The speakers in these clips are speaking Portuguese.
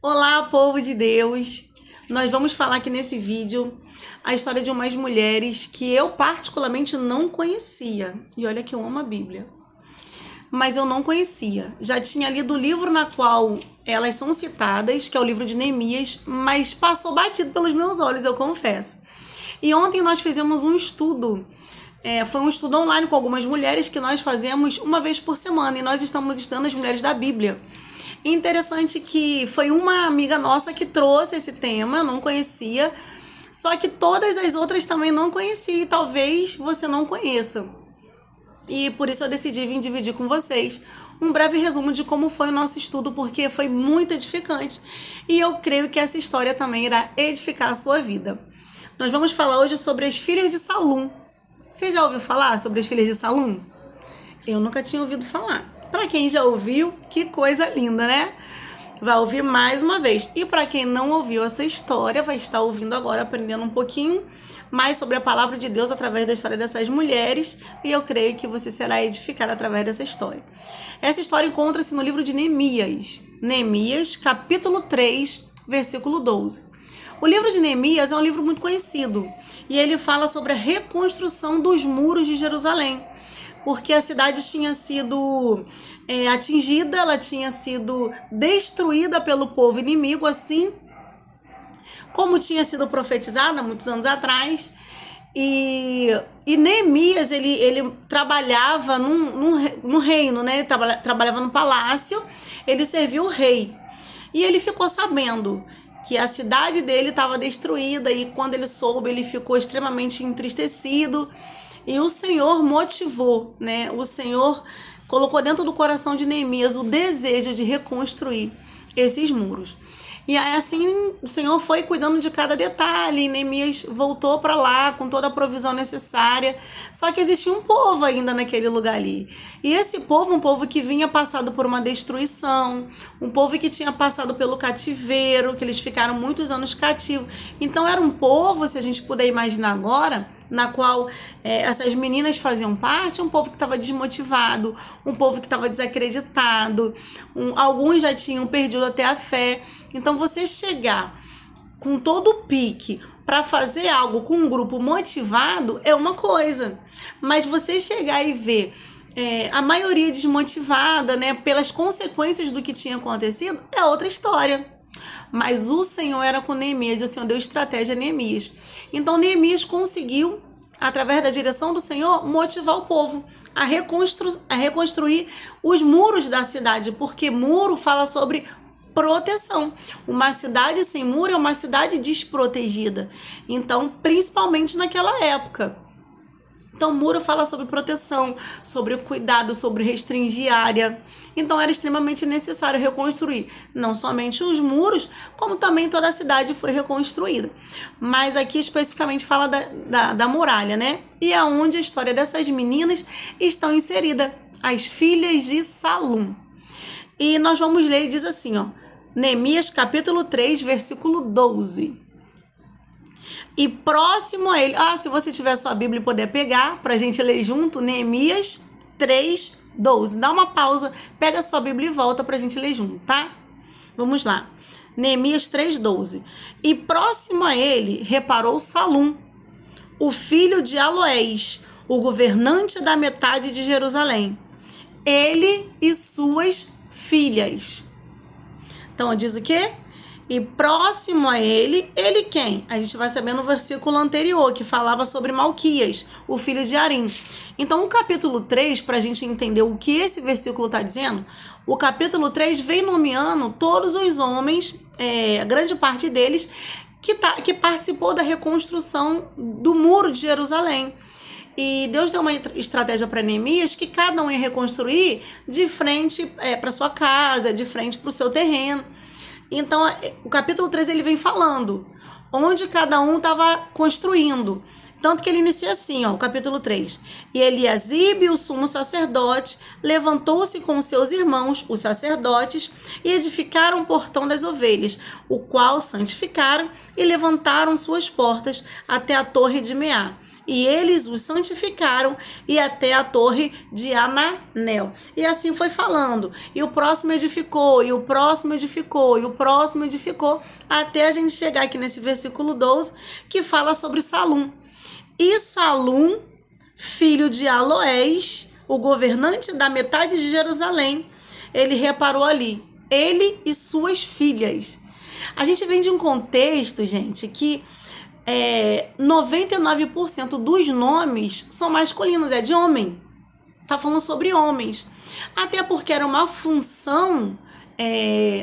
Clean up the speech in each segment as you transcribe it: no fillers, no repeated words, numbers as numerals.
Olá, povo de Deus! Nós vamos falar aqui nesse vídeo a história de umas mulheres que eu particularmente não conhecia. E olha que eu amo a Bíblia. Mas eu não conhecia. Já tinha lido o livro na qual elas são citadas, que é o livro de Neemias, mas passou batido pelos meus olhos, eu confesso. E ontem nós fizemos um estudo. Foi um estudo online com algumas mulheres que nós fazemos uma vez por semana. E nós estamos estudando as mulheres da Bíblia. Interessante que foi uma amiga nossa que trouxe esse tema, eu não conhecia, só que todas as outras também não conhecia e talvez você não conheça. E por isso eu decidi vir dividir com vocês um breve resumo de como foi o nosso estudo, porque foi muito edificante e eu creio que essa história também irá edificar a sua vida. Nós vamos falar hoje sobre as filhas de Salum. Você já ouviu falar sobre as filhas de Salum? Eu nunca tinha ouvido falar. Para quem já ouviu, que coisa linda, né? Vai ouvir mais uma vez. E para quem não ouviu essa história, vai estar ouvindo agora, aprendendo um pouquinho mais sobre a palavra de Deus através da história dessas mulheres. E eu creio que você será edificado através dessa história. Essa história encontra-se no livro de Neemias. Neemias, capítulo 3, versículo 12. O livro de Neemias é um livro muito conhecido. E ele fala sobre a reconstrução dos muros de Jerusalém. Porque a cidade tinha sido atingida, ela tinha sido destruída pelo povo inimigo, assim como tinha sido profetizada muitos anos atrás. E Neemias, ele trabalhava no reino, né? Ele trabalhava no palácio, ele serviu o rei. E ele ficou sabendo que a cidade dele estava destruída e quando ele soube, ele ficou extremamente entristecido. E o Senhor motivou, né? O Senhor colocou dentro do coração de Neemias o desejo de reconstruir esses muros. E aí assim o Senhor foi cuidando de cada detalhe. E Neemias voltou para lá com toda a provisão necessária. Só que existia um povo ainda naquele lugar ali. E esse povo, um povo que vinha passado por uma destruição, um povo que tinha passado pelo cativeiro, que eles ficaram muitos anos cativos. Então era um povo, se a gente puder imaginar agora, na qual essas meninas faziam parte, um povo que estava desmotivado, um povo que estava desacreditado, alguns já tinham perdido até a fé. Então você chegar com todo o pique para fazer algo com um grupo motivado é uma coisa, mas você chegar e ver a maioria desmotivada, né, pelas consequências do que tinha acontecido, é outra história. Mas o Senhor era com Neemias e o Senhor deu estratégia a Neemias. Então Neemias conseguiu, através da direção do Senhor, motivar o povo a reconstruir os muros da cidade, porque muro fala sobre proteção. Uma cidade sem muro é uma cidade desprotegida. Então, principalmente naquela época. Então, o muro fala sobre proteção, sobre o cuidado, sobre restringir área. Então, era extremamente necessário reconstruir não somente os muros, como também toda a cidade foi reconstruída. Mas aqui especificamente fala da muralha, né? E é onde a história dessas meninas estão inserida, as filhas de Salum. E nós vamos ler, diz assim, ó, Neemias capítulo 3, versículo 12. E próximo a ele, se você tiver sua Bíblia e puder pegar, para a gente ler junto, Neemias 3, 12. Dá uma pausa, pega a sua Bíblia e volta para a gente ler junto, tá? Vamos lá. Neemias 3, 12. E próximo a ele reparou Salum, o filho de Aloés, o governante da metade de Jerusalém, ele e suas filhas. Então, diz o quê? E próximo a ele quem? A gente vai saber no versículo anterior, que falava sobre Malquias, o filho de Arim. Então, o capítulo 3, para a gente entender o que esse versículo está dizendo, o capítulo 3 vem nomeando todos os homens, a grande parte deles, que participou da reconstrução do muro de Jerusalém. E Deus deu uma estratégia para Neemias que cada um ia reconstruir de frente para sua casa, de frente para o seu terreno. Então, o capítulo 3 ele vem falando onde cada um estava construindo. Tanto que ele inicia assim, ó, o capítulo 3. E Eliasibe, o sumo sacerdote, levantou-se com seus irmãos, os sacerdotes, e edificaram o portão das ovelhas, o qual santificaram e levantaram suas portas até a torre de Meá. e eles os santificaram e até a torre de Ananel. E assim foi falando. E o próximo edificou, e o próximo edificou, e o próximo edificou, até a gente chegar aqui nesse versículo 12, que fala sobre Salum. E Salum, filho de Aloés, o governante da metade de Jerusalém, ele reparou ali, ele e suas filhas. A gente vem de um contexto, gente, que 99% dos nomes são masculinos, é de homem. Tá falando sobre homens. Até porque era uma função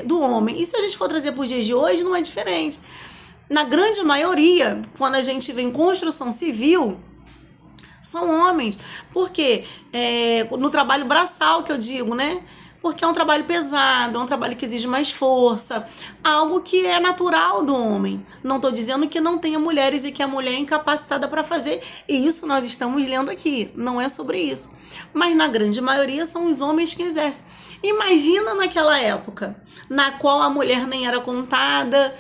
do homem. E se a gente for trazer para os dias de hoje, não é diferente. Na grande maioria, quando a gente vê em construção civil, são homens. Porque no trabalho braçal, que eu digo, né? Porque é um trabalho pesado, é um trabalho que exige mais força, algo que é natural do homem. Não estou dizendo que não tenha mulheres e que a mulher é incapacitada para fazer, e isso nós estamos lendo aqui, não é sobre isso. Mas na grande maioria são os homens que exercem. Imagina naquela época, na qual a mulher nem era contada,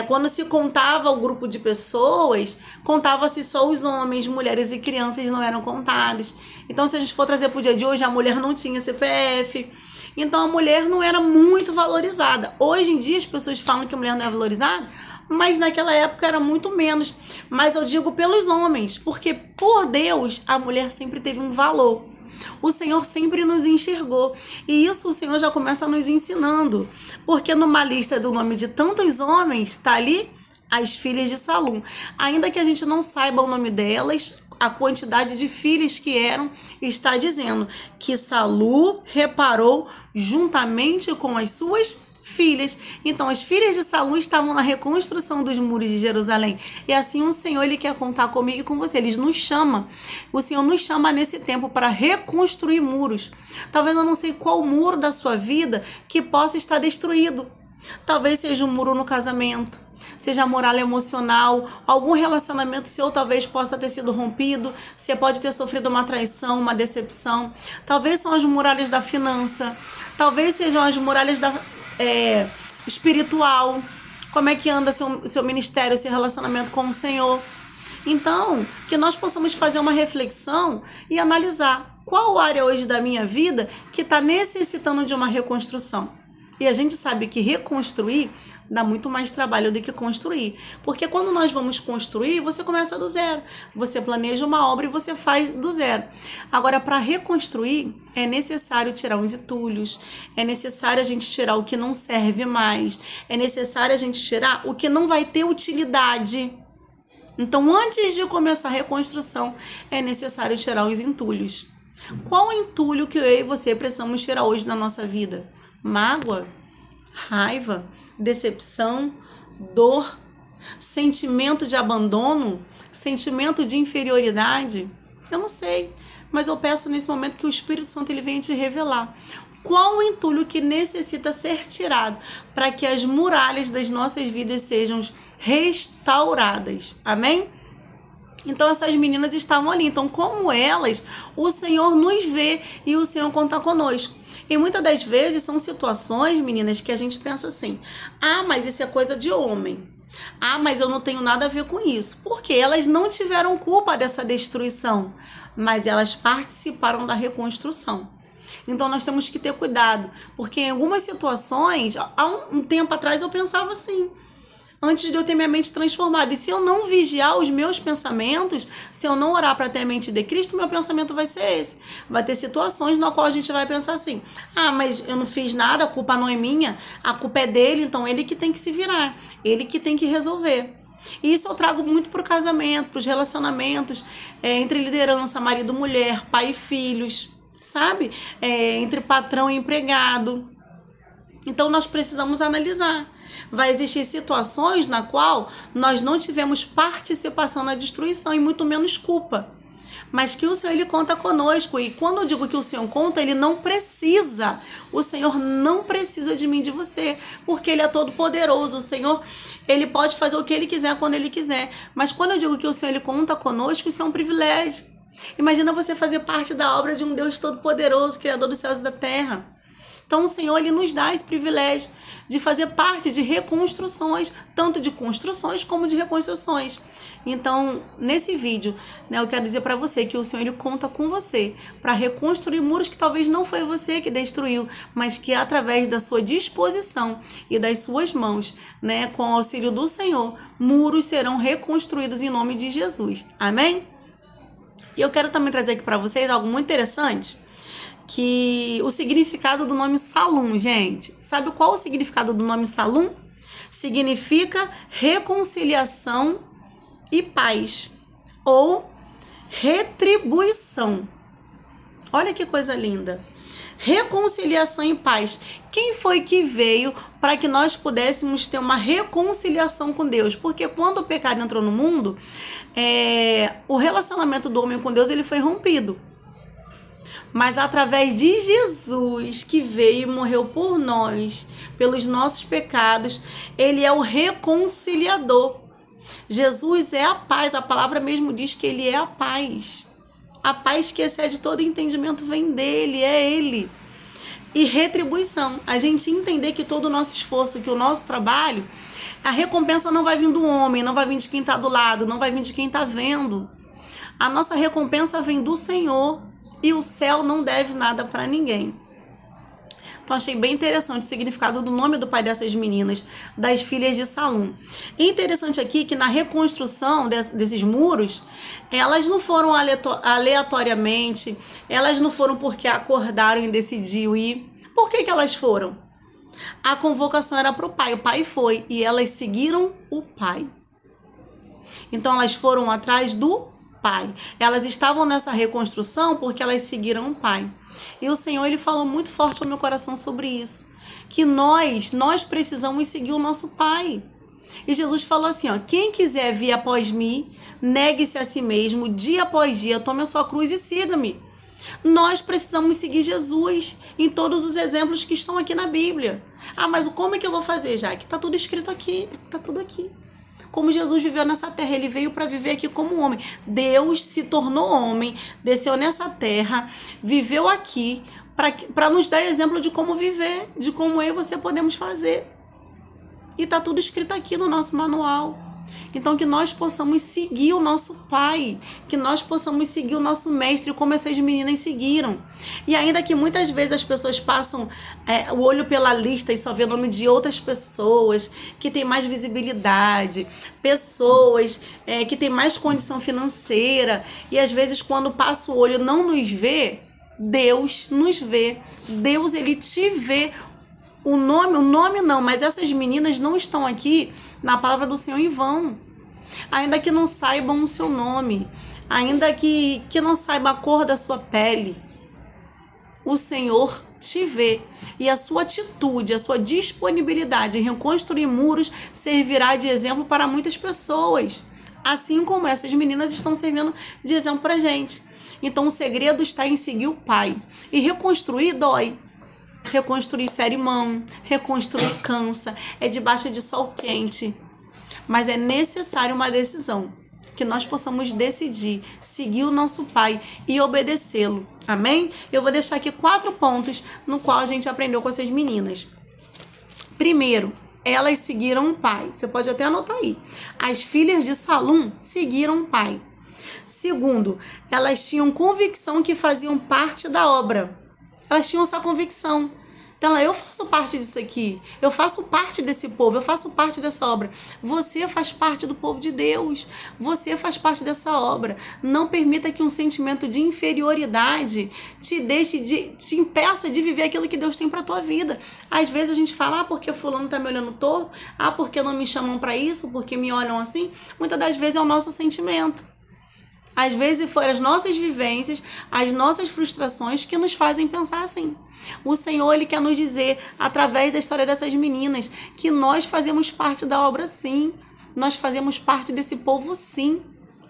quando se contava o grupo de pessoas, contava-se só os homens, mulheres e crianças não eram contados. Então, se a gente for trazer para o dia de hoje, a mulher não tinha CPF. Então, a mulher não era muito valorizada. Hoje em dia, as pessoas falam que a mulher não é valorizada, mas naquela época era muito menos. Mas eu digo pelos homens, porque por Deus, a mulher sempre teve um valor. O Senhor sempre nos enxergou. E isso o Senhor já começa nos ensinando. Porque numa lista do nome de tantos homens, está ali as filhas de Salum. Ainda que a gente não saiba o nome delas, a quantidade de filhas que eram, está dizendo que Salu reparou juntamente com as suas filhas. Então, as filhas de Salum estavam na reconstrução dos muros de Jerusalém. E assim o Senhor, ele quer contar comigo e com você. Ele nos chama. O Senhor nos chama nesse tempo para reconstruir muros. Talvez eu não sei qual muro da sua vida que possa estar destruído. Talvez seja um muro no casamento, seja a muralha emocional, algum relacionamento seu talvez possa ter sido rompido, você pode ter sofrido uma traição, uma decepção. Talvez são as muralhas da finança, talvez sejam as muralhas da espiritual. Como é que anda seu ministério, seu relacionamento com o Senhor? Então, que nós possamos fazer uma reflexão e analisar qual área hoje da minha vida que está necessitando de uma reconstrução. E a gente sabe que reconstruir dá muito mais trabalho do que construir. Porque quando nós vamos construir, você começa do zero. Você planeja uma obra e você faz do zero. Agora, para reconstruir, é necessário tirar os entulhos, é necessário a gente tirar o que não serve mais, é necessário a gente tirar o que não vai ter utilidade. Então, antes de começar a reconstrução, é necessário tirar os entulhos. Qual o entulho que eu e você precisamos tirar hoje na nossa vida? Mágoa, raiva, decepção, dor, sentimento de abandono, sentimento de inferioridade? Eu não sei, mas eu peço nesse momento que o Espírito Santo ele venha te revelar qual o entulho que necessita ser tirado para que as muralhas das nossas vidas sejam restauradas. Amém? Então essas meninas estavam ali. Então, como elas, o Senhor nos vê e o Senhor conta conosco. E muitas das vezes são situações, meninas, que a gente pensa assim: ah, mas isso é coisa de homem. Ah, mas eu não tenho nada a ver com isso. Porque elas não tiveram culpa dessa destruição, mas elas participaram da reconstrução. Então nós temos que ter cuidado, porque em algumas situações, há um tempo atrás eu pensava assim, antes de eu ter minha mente transformada. E se eu não vigiar os meus pensamentos, se eu não orar para ter a mente de Cristo, meu pensamento vai ser esse. Vai ter situações na qual a gente vai pensar assim: ah, mas eu não fiz nada, a culpa não é minha, a culpa é dele, então ele que tem que se virar, ele que tem que resolver. E isso eu trago muito para o casamento, para os relacionamentos, entre liderança, marido, mulher, pai e filhos, sabe? Entre patrão e empregado. Então nós precisamos analisar. Vai existir situações na qual nós não tivemos participação na destruição e muito menos culpa. Mas que o Senhor ele conta conosco. E quando eu digo que o Senhor conta, ele não precisa. O Senhor não precisa de mim, de você, porque ele é todo poderoso. O Senhor, ele pode fazer o que ele quiser quando ele quiser. Mas quando eu digo que o Senhor ele conta conosco, isso é um privilégio. Imagina você fazer parte da obra de um Deus todo poderoso, criador dos céus e da terra. Então o Senhor, ele nos dá esse privilégio de fazer parte de reconstruções, tanto de construções como de reconstruções. Então, nesse vídeo, né, eu quero dizer para você que o Senhor, ele conta com você para reconstruir muros que talvez não foi você que destruiu, mas que através da sua disposição e das suas mãos, né, com o auxílio do Senhor, muros serão reconstruídos em nome de Jesus. Amém? E eu quero também trazer aqui para vocês algo muito interessante, que o significado do nome Salum, gente. Sabe qual o significado do nome Salum? Significa reconciliação e paz, ou retribuição. Olha que coisa linda. Reconciliação e paz. Quem foi que veio para que nós pudéssemos ter uma reconciliação com Deus? Porque quando o pecado entrou no mundo, o relacionamento do homem com Deus, ele foi rompido. Mas através de Jesus, que veio e morreu por nós, pelos nossos pecados, ele é o reconciliador. Jesus é a paz, a palavra mesmo diz que ele é a paz. A paz que excede todo entendimento vem dele, é ele. E retribuição, a gente entender que todo o nosso esforço, que o nosso trabalho, a recompensa não vai vir do homem, não vai vir de quem está do lado, não vai vir de quem está vendo. A nossa recompensa vem do Senhor. E o céu não deve nada para ninguém. Então, achei bem interessante o significado do nome do pai dessas meninas, das filhas de Salum. É interessante aqui que na reconstrução desses muros, elas não foram aleatoriamente, elas não foram porque acordaram e decidiram ir. Por que elas foram? A convocação era para o pai foi, e elas seguiram o pai. Então, elas foram atrás do pai. Elas estavam nessa reconstrução porque elas seguiram o pai. E o Senhor, ele falou muito forte ao meu coração sobre isso. Que nós precisamos seguir o nosso pai. E Jesus falou assim, ó, quem quiser vir após mim, negue-se a si mesmo, dia após dia, tome a sua cruz e siga-me. Nós precisamos seguir Jesus em todos os exemplos que estão aqui na Bíblia. Ah, mas como é que eu vou fazer, Jaque? Tá tudo escrito aqui, tá tudo aqui. Como Jesus viveu nessa terra, ele veio para viver aqui como homem. Deus se tornou homem, desceu nessa terra, viveu aqui para nos dar exemplo de como viver, de como eu e você podemos fazer. E tá tudo escrito aqui no nosso manual. Então, que nós possamos seguir o nosso pai, que nós possamos seguir o nosso mestre, como essas meninas seguiram. E ainda que muitas vezes as pessoas passam o olho pela lista e só vê o nome de outras pessoas que têm mais visibilidade, pessoas que têm mais condição financeira, e às vezes quando passa o olho não nos vê, Deus nos vê. Deus, ele te vê. O nome não, mas essas meninas não estão aqui na palavra do Senhor em vão. Ainda que não saibam o seu nome, ainda que não saiba a cor da sua pele, o Senhor te vê. E a sua atitude, a sua disponibilidade em reconstruir muros servirá de exemplo para muitas pessoas. Assim como essas meninas estão servindo de exemplo para a gente. Então o segredo está em seguir o pai. E reconstruir dói. Reconstruir fere mão, reconstruir cansa, é debaixo de sol quente. Mas é necessário uma decisão, que nós possamos decidir seguir o nosso pai e obedecê-lo. Amém? Eu vou deixar aqui 4 pontos no qual a gente aprendeu com essas meninas. Primeiro, elas seguiram o pai. Você pode até anotar aí. As filhas de Salum seguiram o pai. Segundo, elas tinham convicção que faziam parte da obra. Elas tinham essa convicção. Então, eu faço parte disso aqui. Eu faço parte desse povo. Eu faço parte dessa obra. Você faz parte do povo de Deus. Você faz parte dessa obra. Não permita que um sentimento de inferioridade te impeça de viver aquilo que Deus tem para a tua vida. Às vezes a gente fala, porque fulano tá me olhando torto. Porque não me chamam para isso, porque me olham assim. Muitas das vezes é o nosso sentimento. Às vezes foram as nossas vivências, as nossas frustrações que nos fazem pensar assim. O Senhor, ele quer nos dizer, através da história dessas meninas, que nós fazemos parte da obra sim. Nós fazemos parte desse povo sim.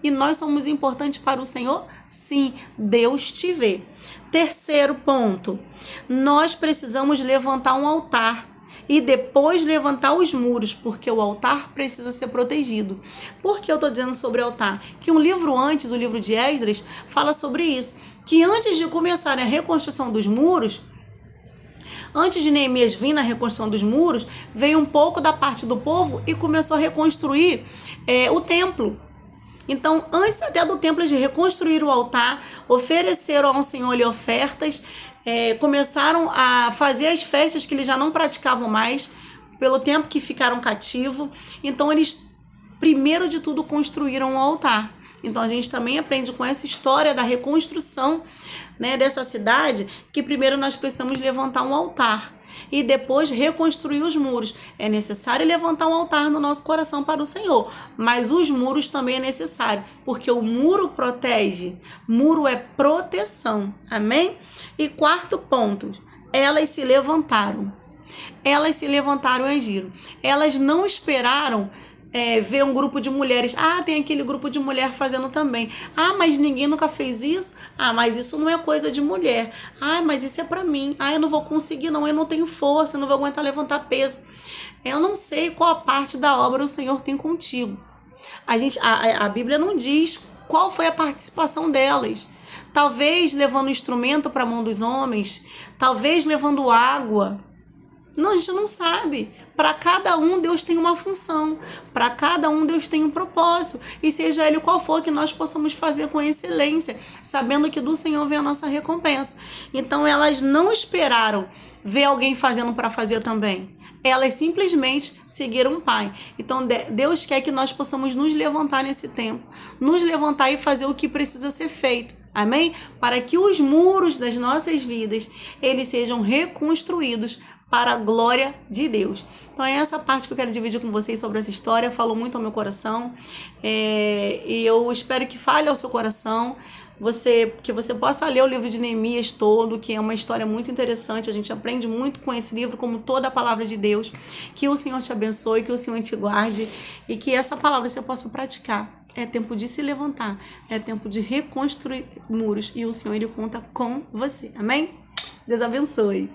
E nós somos importantes para o Senhor? Sim. Deus te vê. Terceiro ponto. Nós precisamos levantar um altar. E depois levantar os muros, porque o altar precisa ser protegido. Por que eu estou dizendo sobre altar? Que um livro antes, o livro de Esdras, fala sobre isso. Que antes de começar a reconstrução dos muros, Antes de Neemias vir na reconstrução dos muros, veio um pouco da parte do povo e começou a reconstruir o templo. Então, antes até do templo, de reconstruir o altar, ofereceram ao Senhor ali ofertas, começaram a fazer as festas que eles já não praticavam mais, pelo tempo que ficaram cativos. Então, eles, primeiro de tudo, construíram o altar. Então, a gente também aprende com essa história da reconstrução, né, dessa cidade, que primeiro nós precisamos levantar um altar e depois reconstruir os muros. É necessário levantar um altar no nosso coração para o Senhor, mas os muros também é necessário, porque o muro protege, muro é proteção, amém? E quarto ponto, elas se levantaram e agiram. Elas não esperaram ver um grupo de mulheres. Tem aquele grupo de mulher fazendo também. Mas ninguém nunca fez isso. Mas isso não é coisa de mulher. Mas isso é pra mim. Eu não vou conseguir não, eu não tenho força, eu não vou aguentar levantar peso. Eu não sei qual a parte da obra o Senhor tem contigo. A Bíblia não diz qual foi a participação delas. Talvez levando instrumento para a mão dos homens, talvez levando água. Não, a gente não sabe. Para cada um, Deus tem uma função. Para cada um, Deus tem um propósito. E seja ele qual for, que nós possamos fazer com excelência, sabendo que do Senhor vem a nossa recompensa. Então, elas não esperaram ver alguém fazendo para fazer também. Elas simplesmente seguiram o Pai. Então, Deus quer que nós possamos nos levantar nesse tempo. Nos levantar e fazer o que precisa ser feito. Amém? Para que os muros das nossas vidas, eles sejam reconstruídos para a glória de Deus. Então é essa parte que eu quero dividir com vocês sobre essa história. Falou muito ao meu coração. E eu espero que fale ao seu coração. Que você possa ler o livro de Neemias todo, que é uma história muito interessante. A gente aprende muito com esse livro, como toda a palavra de Deus. Que o Senhor te abençoe, que o Senhor te guarde e que essa palavra você possa praticar. É tempo de se levantar, é tempo de reconstruir muros e o Senhor, ele conta com você. Amém? Deus abençoe.